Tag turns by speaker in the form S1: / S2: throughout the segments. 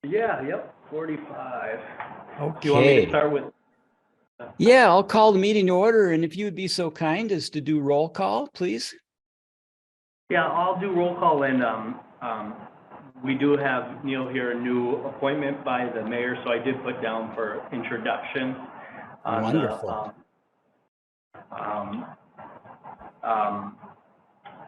S1: Yeah, yep, 45.
S2: Okay.
S1: Do you want me to start with?
S2: Yeah, I'll call the meeting to order, and if you would be so kind as to do roll call, please.
S1: Yeah, I'll do roll call, and we do have Neil here, a new appointment by the mayor, so I did put down for introduction on
S2: Wonderful.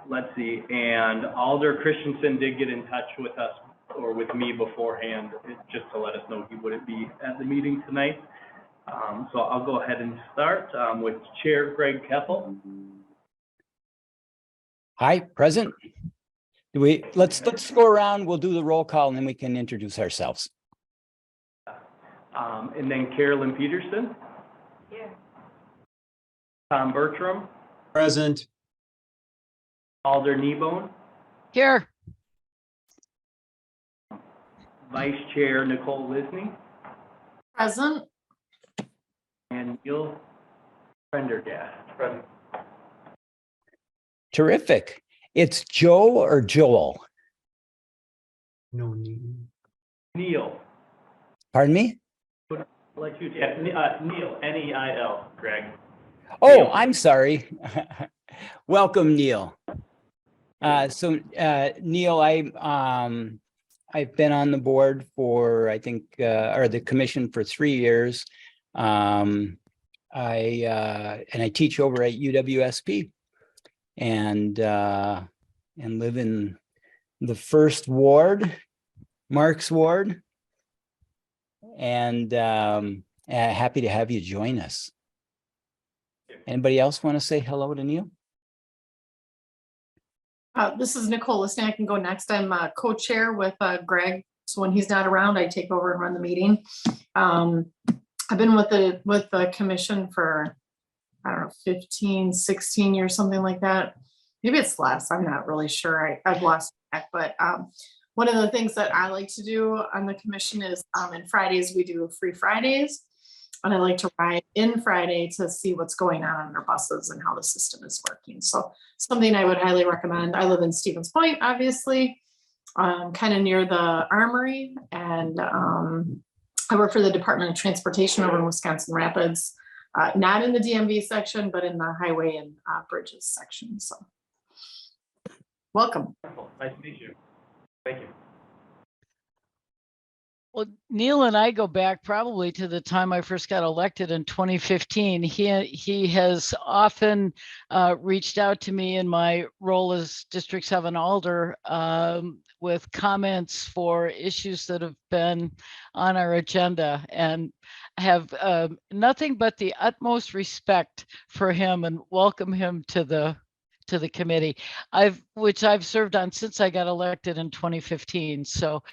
S1: let's see, and Alder Christensen did get in touch with us or with me beforehand, just to let us know he wouldn't be at the meeting tonight. So I'll go ahead and start with Chair Greg Keffel.
S2: Hi, present. Let's go around. We'll do the roll call, and then we can introduce ourselves.
S1: And then Carolyn Peterson.
S3: Here.
S1: Tom Bertram.
S4: Present.
S1: Alder Kneebone.
S2: Here.
S1: Vice Chair Nicole Lisney.
S3: Present.
S1: And Neil Prendergast. Present.
S2: Terrific. It's Joe or Joel?
S4: No need.
S1: Neil.
S2: Pardon me?
S1: Let you, Neil, N-E-I-L, Greg.
S2: Oh,
S1: Neil.
S2: I'm sorry. Welcome, Neil. Neil, I've been on the board for, I think, or the commission for 3 years. I teach over at UWSP and live in the first ward, Mark's ward. And happy to have you join us. Anybody else want to say hello to Neil?
S3: This is Nicole Lisney. I can go next. I'm co-chair with Greg. So when he's not around, I take over and run the meeting. I've been with the commission for, I don't know, 15, 16 years, something like that. Maybe it's less. I'm not really sure. I've lost track. But one of the things that I like to do on the commission is on Fridays, we do free Fridays. And I like to ride in Friday to see what's going on our buses and how the system is working. So something I would highly recommend. I live in Stevens Point, obviously, kind of near the Armory. And I work for the Department of Transportation over in Wisconsin Rapids, not in the DMV section, but in the highway and bridges section. So welcome.
S1: Nice to meet you. Thank you.
S5: Well, Neil and I go back probably to the time I first got elected in 2015. He has often reached out to me in my role as District 7 Alder with comments for issues that have been on our agenda, and I have nothing but the utmost respect for him and welcome him to the committee, which I've served on since I got elected in 2015. So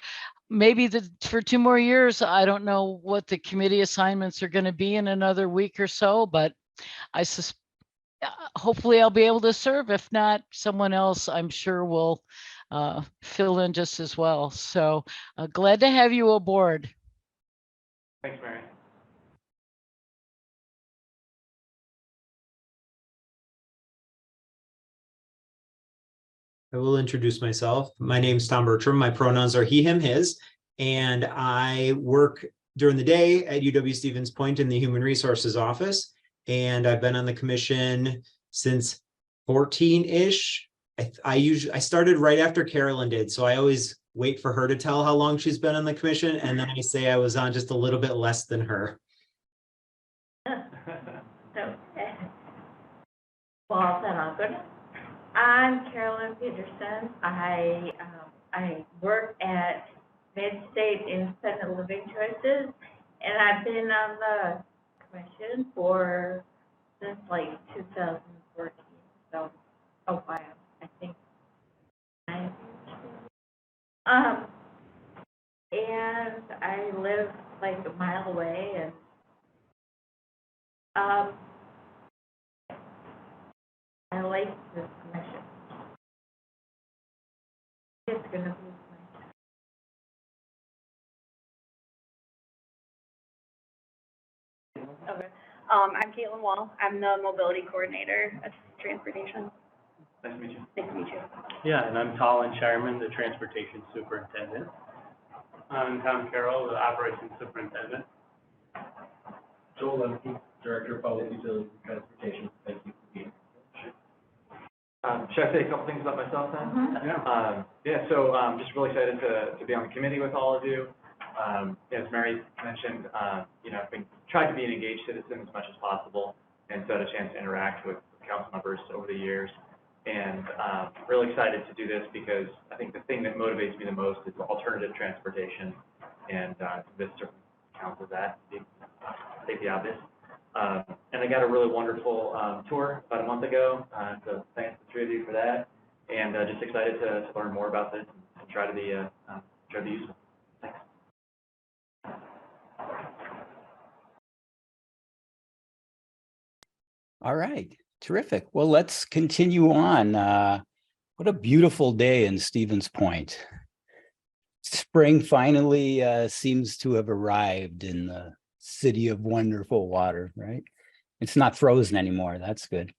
S5: maybe for 2 more years. I don't know what the committee assignments are going to be in another week or so, but hopefully I'll be able to serve. If not, someone else I'm sure will fill in just as well. So glad to have you aboard.
S1: Thanks, Mary.
S4: I will introduce myself. My name's Tom Bertram. My pronouns are he, him, his, and I work during the day at UW Stevens Point in the Human Resources Office. And I've been on the commission since 14-ish. I started right after Carolyn did, so I always wait for her to tell how long she's been on the commission, and then I say I was on just a little bit less than her.
S6: Well, then I'll go next. I'm Carolyn Peterson. I work at Mid-State Independent Living Choices, and I've been on the commission since like 2014, so a while, I think. And I live like a mile away, and I like this commission. It's gonna be my time.
S7: Okay. I'm Caitlin Wall. I'm the mobility coordinator at transportation.
S1: Nice to meet you.
S7: Nice to meet you.
S1: Yeah, and I'm Colin Shireman, the transportation superintendent.
S8: I'm Tom Carroll, the operations superintendent.
S9: Joel Lemke, Director of Public Utilities and Transportation. Thank you for being here.
S10: Should I say a couple things about myself then? So just really excited to be on the committee with all of you. As Mary mentioned, I've been tried to be an engaged citizen as much as possible, and so had a chance to interact with council members over the years. And really excited to do this because I think the thing that motivates me the most is alternative transportation, and this certainly counts as that, to state the obvious. And I got a really wonderful tour about a month ago, so thanks to the three of you for that. And just excited to learn more about this and try to be useful. Thanks.
S2: All right, terrific. Well, let's continue on. What a beautiful day in Stevens Point. Spring finally seems to have arrived in the city of wonderful water, right? It's not frozen anymore. That's good.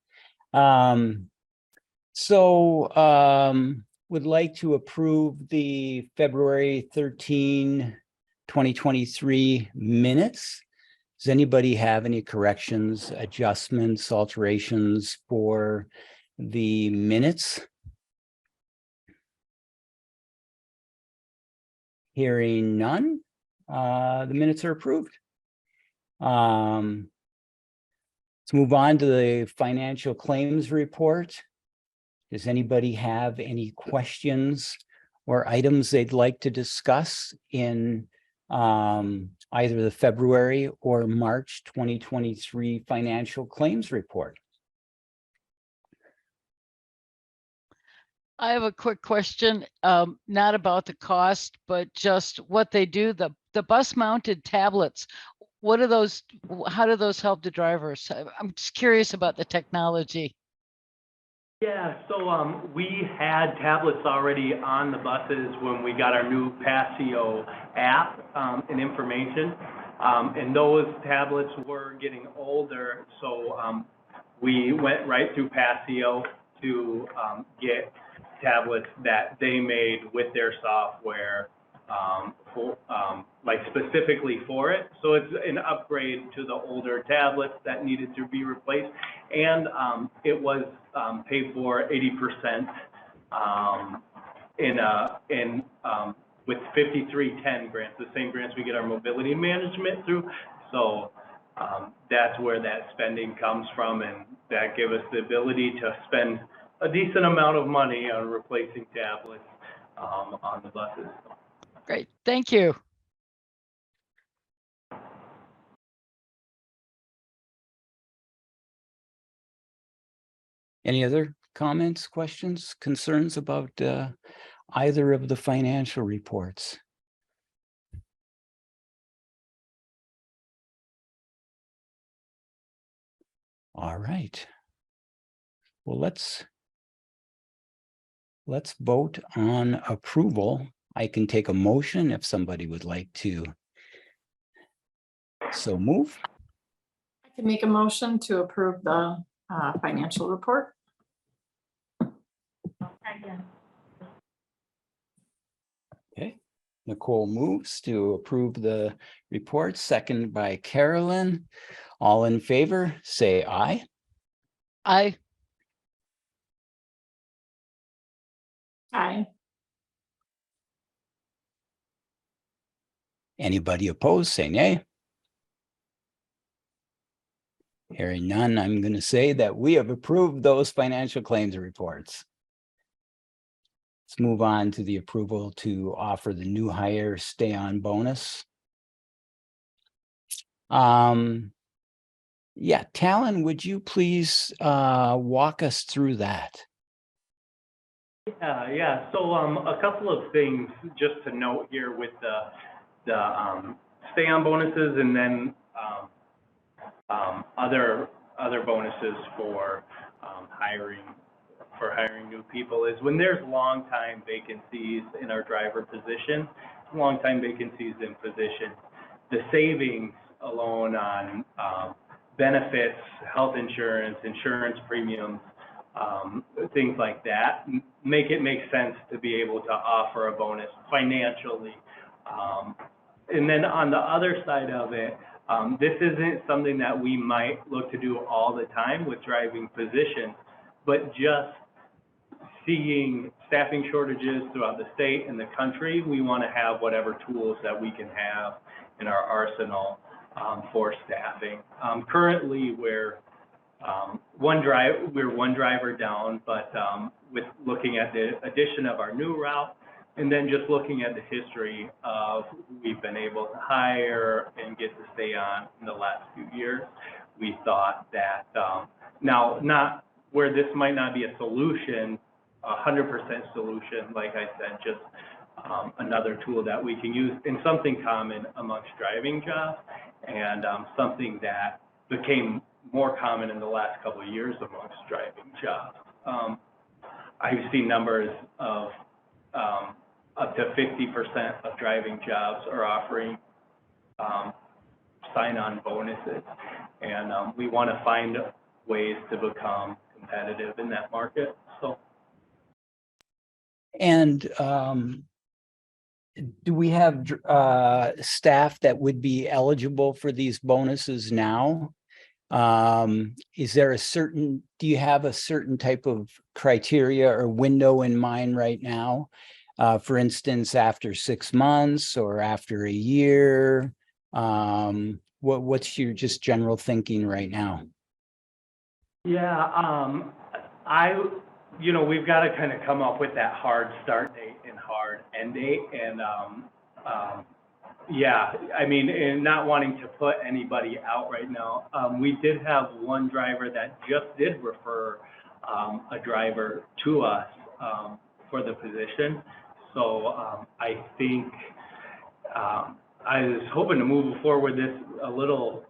S2: Would like to approve the February 13, 2023 minutes. Does anybody have any corrections, adjustments, alterations for the minutes? Hearing none, the minutes are approved. Let's move on to the financial claims report. Does anybody have any questions or items they'd like to discuss in either the February or March 2023 financial claims report?
S5: I have a quick question, not about the cost, but just what they do, the bus mounted tablets. What are those? How do those help the drivers? I'm just curious about the technology.
S1: Yeah, so we had tablets already on the buses when we got our new Passio app and information. And those tablets were getting older, so we went right through Passio to get tablets that they made with their software, like specifically for it. So it's an upgrade to the older tablets that needed to be replaced, and it was paid for 80% with 5310 grants, the same grants we get our mobility management through. So that's where that spending comes from, and that gave us the ability to spend a decent amount of money on replacing tablets on the buses.
S5: Great, thank you.
S2: Any other comments, questions, concerns about either of the financial reports? All right. Well, let's vote on approval. I can take a motion if somebody would like to so move.
S3: I can make a motion to approve the financial report.
S6: Second.
S2: Okay, Nicole moves to approve the report, second by Carolyn. All in favor, say aye.
S5: Aye.
S3: Aye.
S2: Anybody opposed, say nay. Hearing none, I'm going to say that we have approved those financial claims reports. Let's move on to the approval to offer the new hire stay-on bonus. Yeah, Talon, would you please walk us through that?
S1: Yeah. So a couple of things just to note here with the stay-on bonuses, and then other bonuses for hiring new people, is when there's long-time vacancies in our driver position, long-time vacancies in position, the savings alone on benefits, health insurance, insurance premiums, things like that, make sense to be able to offer a bonus financially And then on the other side of it, this isn't something that we might look to do all the time with driving positions, but just seeing staffing shortages throughout the state and the country, we want to have whatever tools that we can have in our arsenal for staffing. Currently, we're one driver down, but with looking at the addition of our new route, and then just looking at the history of who we've been able to hire and get to stay on in the last few years, we thought that now, not where this might not be a solution, 100% solution, like I said, just another tool that we can use in something common amongst driving jobs, and something that became more common in the last couple of years amongst driving jobs. I've seen numbers of up to 50% of driving jobs are offering sign-on bonuses, and we want to find ways to become competitive in that market. So.
S2: And do we have staff that would be eligible for these bonuses now? Is there do you have a certain type of criteria or window in mind right now? For instance, after 6 months or after a year? What's your just general thinking right now?
S1: Yeah, we've got to kind of come up with that hard start date and hard end date, and yeah, I mean, and not wanting to put anybody out right now. We did have one driver that just did refer a driver to us for the position. So I think I was hoping to move forward this a little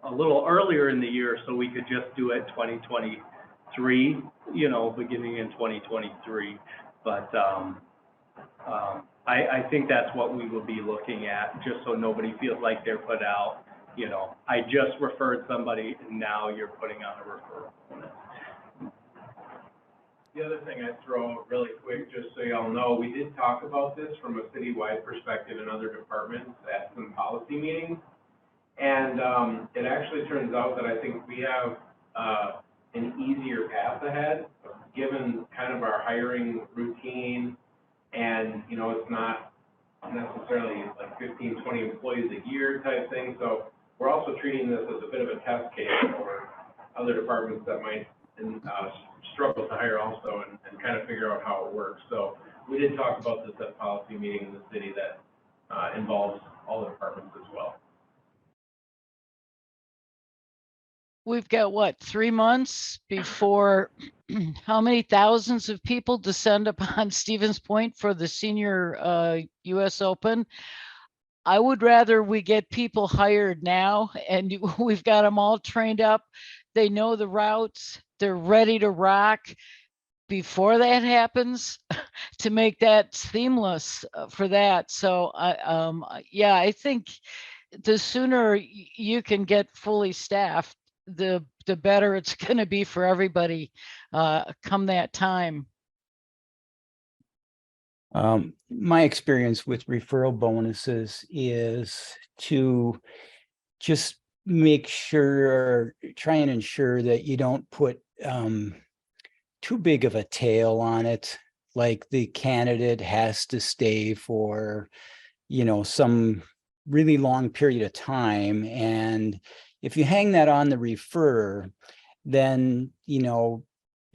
S1: earlier in the year, so we could just do it 2023, beginning in 2023. But I think that's what we will be looking at, just so nobody feels like they're put out. I just referred somebody, and now you're putting on a referral bonus.
S11: The other thing I'd throw really quick, just so y'all know, we did talk about this from a citywide perspective in other departments at some policy meetings. And it actually turns out that I think we have an easier path ahead, given kind of our hiring routine. And, it's not necessarily like 15, 20 employees a year type thing. So we're also treating this as a bit of a test case for other departments that might struggle to hire also, and kind of figure out how it works. So we did talk about this at policy meeting in the city that involves all the departments as well.
S5: We've got 3 months before how many thousands of people descend upon Stevens Point for the senior US Open? I would rather we get people hired now, and we've got them all trained up. They know the routes. They're ready to rock before that happens, to make that seamless for that. So I think the sooner you can get fully staffed, the better it's going to be for everybody come that time.
S2: My experience with referral bonuses is to just make sure, try and ensure that you don't put too big of a tail on it, like the candidate has to stay for, some really long period of time. And if you hang that on the refer, then,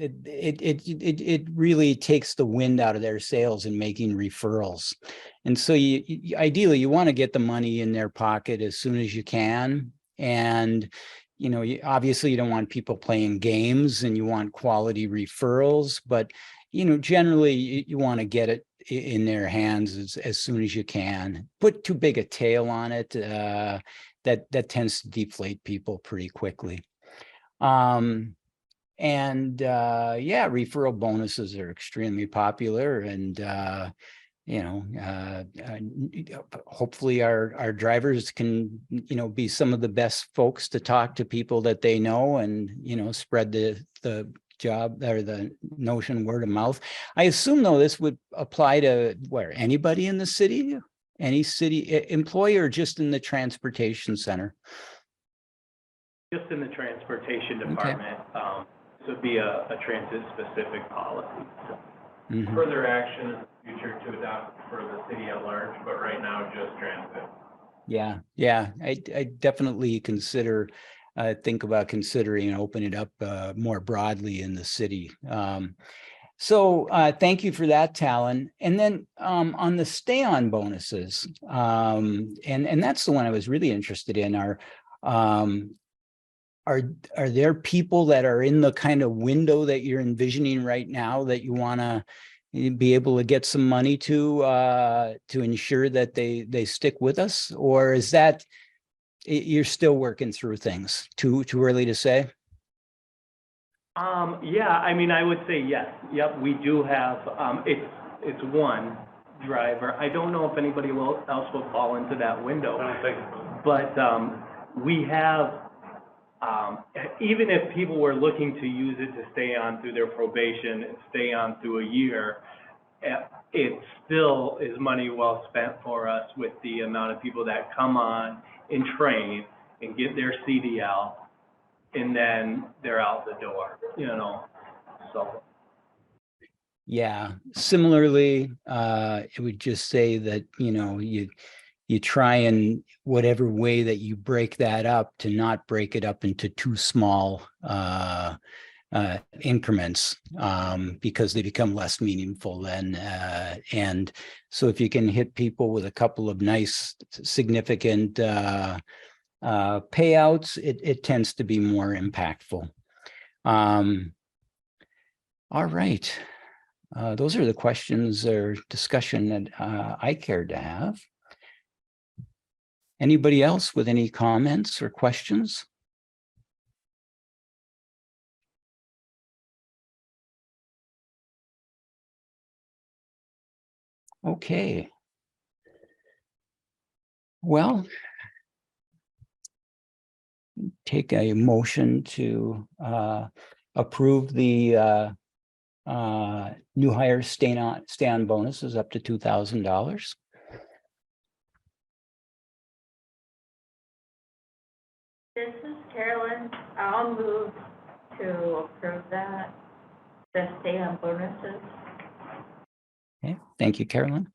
S2: it really takes the wind out of their sails in making referrals. And so ideally, you want to get the money in their pocket as soon as you can. And, obviously you don't want people playing games, and you want quality referrals, but, generally you want to get it in their hands as soon as you can. Put too big a tail on it, that tends to deflate people pretty quickly. Referral bonuses are extremely popular, and hopefully our drivers can be some of the best folks to talk to people that they know, and spread the job or the notion word of mouth. I assume though this would apply to anybody in the city, any city employee or just in the transportation center?
S1: Just in the transportation department, this would be a transit-specific policy, so.
S2: Mhm.
S11: Further action in the future to adopt for the city at large, but right now just transit.
S2: Yeah, I definitely consider, think about considering open it up more broadly in the city. So thank you for that, Talon. And then on the stay-on bonuses, and that's the one I was really interested in. Are there people that are in the kind of window that you're envisioning right now that you want to be able to get some money to ensure that they stick with us? Or is that you're still working through things? Too early to say?
S1: Yeah, I mean, I would say yes. Yep, we do have, it's one driver. I don't know if anybody else will fall into that window.
S8: I don't think so.
S1: But we have, even if people were looking to use it to stay on through their probation and stay on through a year, it still is money well spent for us with the amount of people that come on and train and get their CDL, and then they're out the door, so.
S2: Yeah, similarly, it would just say that, you try and whatever way that you break that up to not break it up into too small increments, because they become less meaningful then. And so if you can hit people with a couple of nice, significant payouts, it tends to be more impactful. All right. Those are the questions or discussion that I cared to have. Anybody else with any comments or questions? Okay. Well, take a motion to approve the new hire stay-on bonuses up to $2,000.
S6: This is Carolyn. I'll move to approve that, the stay-on bonuses.
S2: Okay, thank you, Carolyn.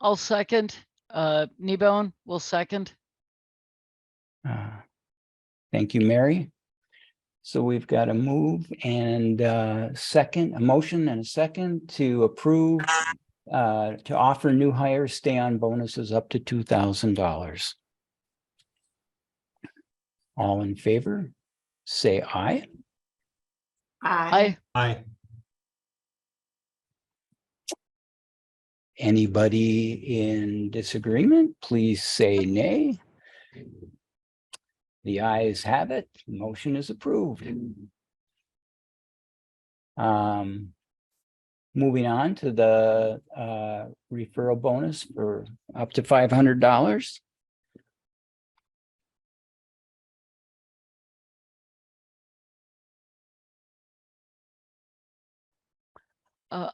S5: I'll second. Kneebone will second.
S2: Thank you, Mary. So we've got a move and a motion and a second to approve, to offer new hires stay-on bonuses up to $2,000. All in favor, say aye.
S5: Aye.
S4: Aye.
S2: Anybody in disagreement, please say nay. The ayes have it. Motion is approved. Moving on to the referral bonus for up to $500.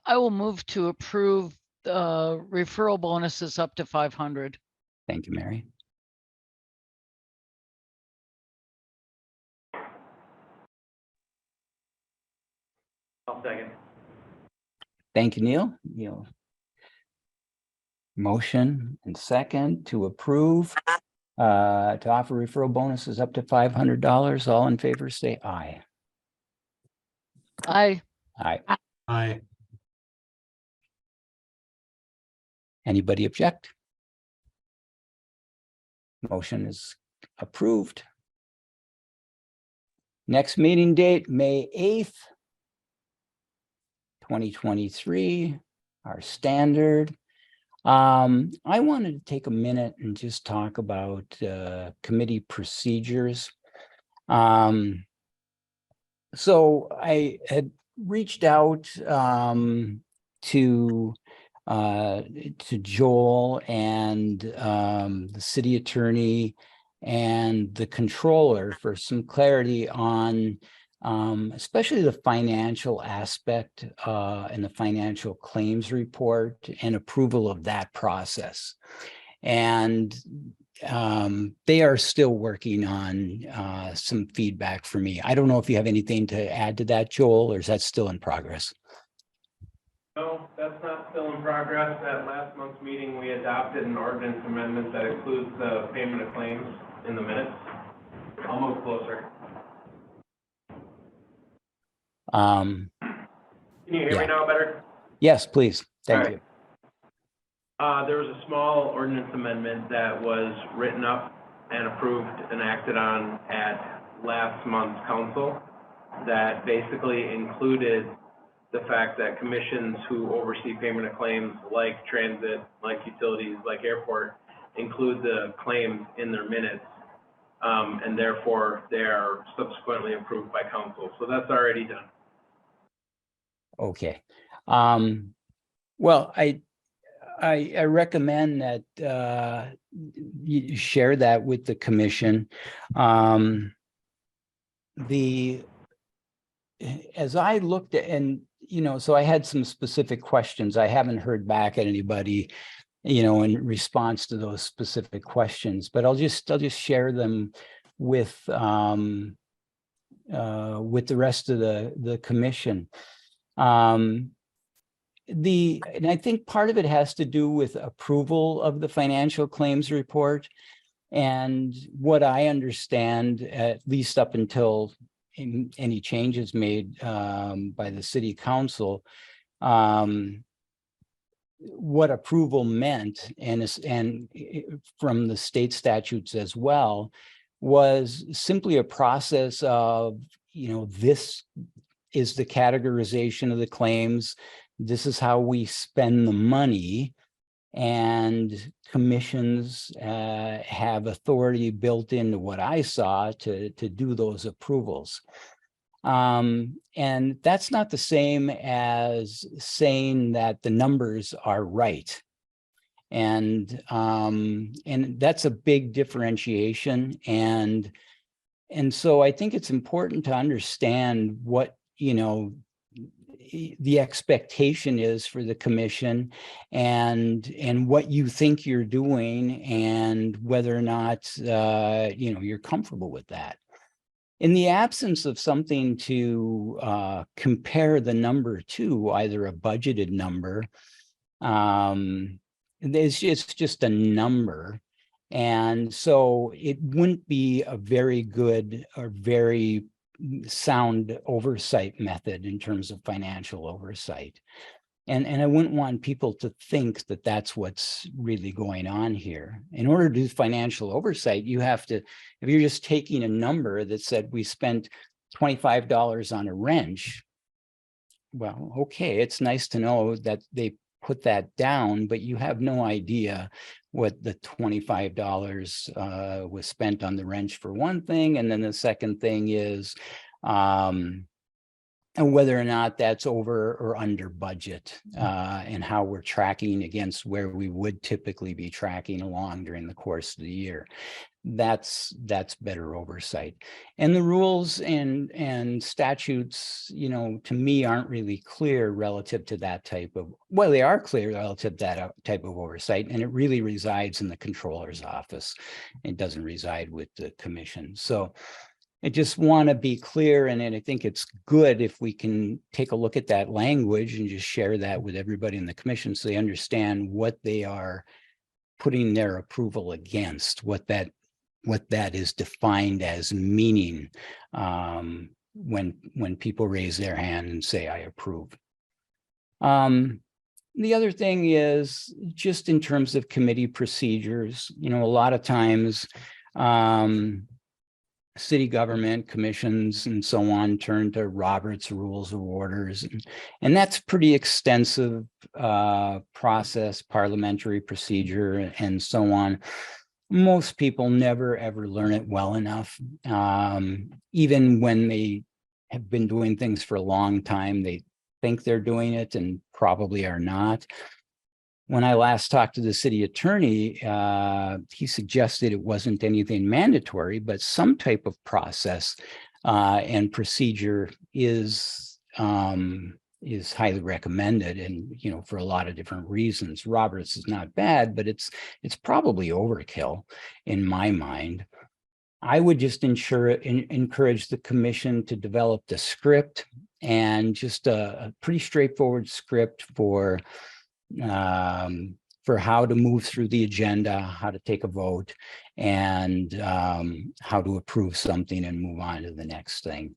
S5: I will move to approve referral bonuses up to 500.
S2: Thank you, Mary.
S1: I'll second.
S2: Thank you, Neil. Motion and second to approve, to offer referral bonuses up to $500. All in favor, say aye.
S5: Aye.
S2: Aye.
S4: Aye.
S2: Anybody object? Motion is approved. Next meeting date, May 8th, 2023, our standard. I wanted to take a minute and just talk about committee procedures. So I had reached out to Joel and the city attorney and the controller for some clarity on especially the financial aspect and the financial claims report and approval of that process. And they are still working on some feedback for me. I don't know if you have anything to add to that, Joel, or is that still in progress?
S11: No, that's not still in progress. At last month's meeting, we adopted an ordinance amendment that includes the payment of claims in the minutes. I'll move closer.
S2: Um,
S11: Can you hear
S2: yeah.
S11: me now better?
S2: Yes, please. Thank
S11: All
S2: you.
S11: right. There was a small ordinance amendment that was written up and approved and acted on at last month's council that basically included the fact that commissions who oversee payment of claims like transit, like utilities, like airport, include the claims in their minutes. And therefore they are subsequently approved by council. So that's already done.
S2: Okay. Well, I recommend that you share that with the commission. As I looked at, and so I had some specific questions. I haven't heard back at anybody, in response to those specific questions, but I'll just share them with the rest of the commission. And I think part of it has to do with approval of the financial claims report. And what I understand, at least up until any changes made by the city council, what approval meant, and from the state statutes as well, was simply a process of, this is the categorization of the claims. This is how we spend the money, and commissions have authority built into what I saw to do those approvals. And that's not the same as saying that the numbers are right. And that's a big differentiation. And so I think it's important to understand what, the expectation is for the commission, and what you think you're doing, and whether or not, you're comfortable with that. In the absence of something to compare the number to, either a budgeted number, it's just a number. And so it wouldn't be a very good or very sound oversight method in terms of financial oversight. And I wouldn't want people to think that that's what's really going on here. In order to do financial oversight, you have to, if you're just taking a number that said we spent $25 on a wrench, well, okay, it's nice to know that they put that down, but you have no idea what the $25 was spent on the wrench for one thing. And then the second thing is and whether or not that's over or under budget, and how we're tracking against where we would typically be tracking along during the course of the year. That's better oversight. And the rules and statutes, to me, aren't really clear relative to that type of, well, they are clear relative to that type of oversight, and it really resides in the controller's office. It doesn't reside with the commission. So I just want to be clear, and I think it's good if we can take a look at that language and just share that with everybody in the commission so they understand what they are putting their approval against, what that is defined as meaning when people raise their hand and say, I approve. The other thing is just in terms of committee procedures, a lot of times, city government commissions and so on turn to Robert's Rules of Orders, and that's pretty extensive process, parliamentary procedure, and so on. Most people never ever learn it well enough. Even when they have been doing things for a long time, they think they're doing it and probably are not. When I last talked to the city attorney, he suggested it wasn't anything mandatory, but some type of process and procedure is highly recommended, and for a lot of different reasons. Roberts is not bad, but it's probably overkill in my mind. I would just encourage the commission to develop the script, and just a pretty straightforward script for how to move through the agenda, how to take a vote, and how to approve something and move on to the next thing.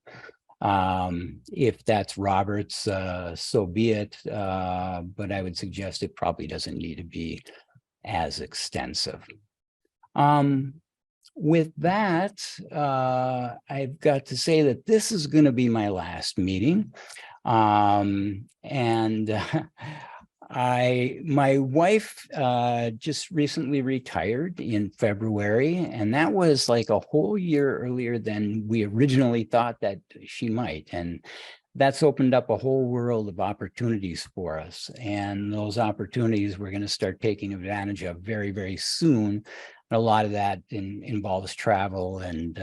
S2: If that's Roberts, so be it. But I would suggest it probably doesn't need to be as extensive. With that, I've got to say that this is going to be my last meeting. My wife just recently retired in February, and that was like a whole year earlier than we originally thought that she might. And that's opened up a whole world of opportunities for us. And those opportunities we're going to start taking advantage of very, very soon. A lot of that involves travel, and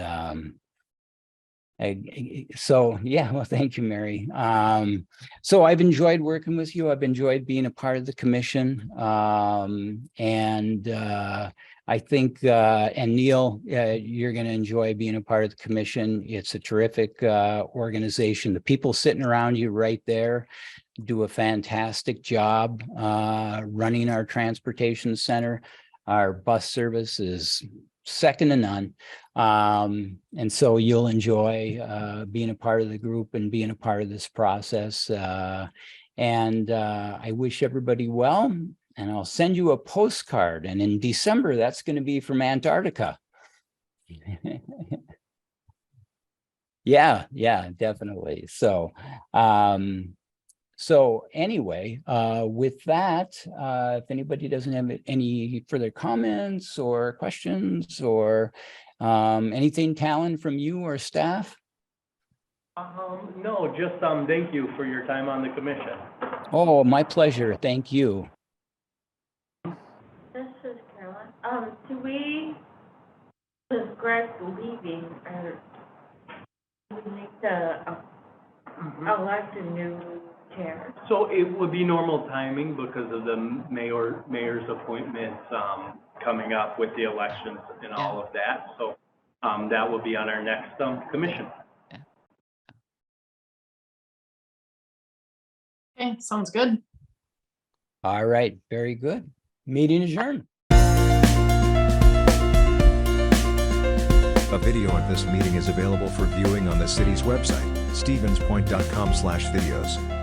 S2: so yeah, well, thank you, Mary. So I've enjoyed working with you. I've enjoyed being a part of the commission. And I think, and Neil, you're going to enjoy being a part of the commission. It's a terrific organization. The people sitting around you right there do a fantastic job running our transportation center. Our bus service is second to none. And so you'll enjoy being a part of the group and being a part of this process. And I wish everybody well, and I'll send you a postcard. And in December, that's going to be from Antarctica. Yeah, definitely. So, so anyway, with that, if anybody doesn't have any further comments or questions or anything, Talon, from you or staff?
S1: No, just thank you for your time on the commission.
S2: Oh, my pleasure. Thank you.
S6: This is Caroline. Is Greg leaving, or do we need to elect a new chair?
S1: So it would be normal timing because of the mayor's appointments coming up with the elections and all of that. So that will be on our next commission.
S3: Okay, sounds good.
S2: All right, very good. Meeting adjourned.
S12: A video of this meeting is available for viewing on the city's website, stevenspoint.com/videos.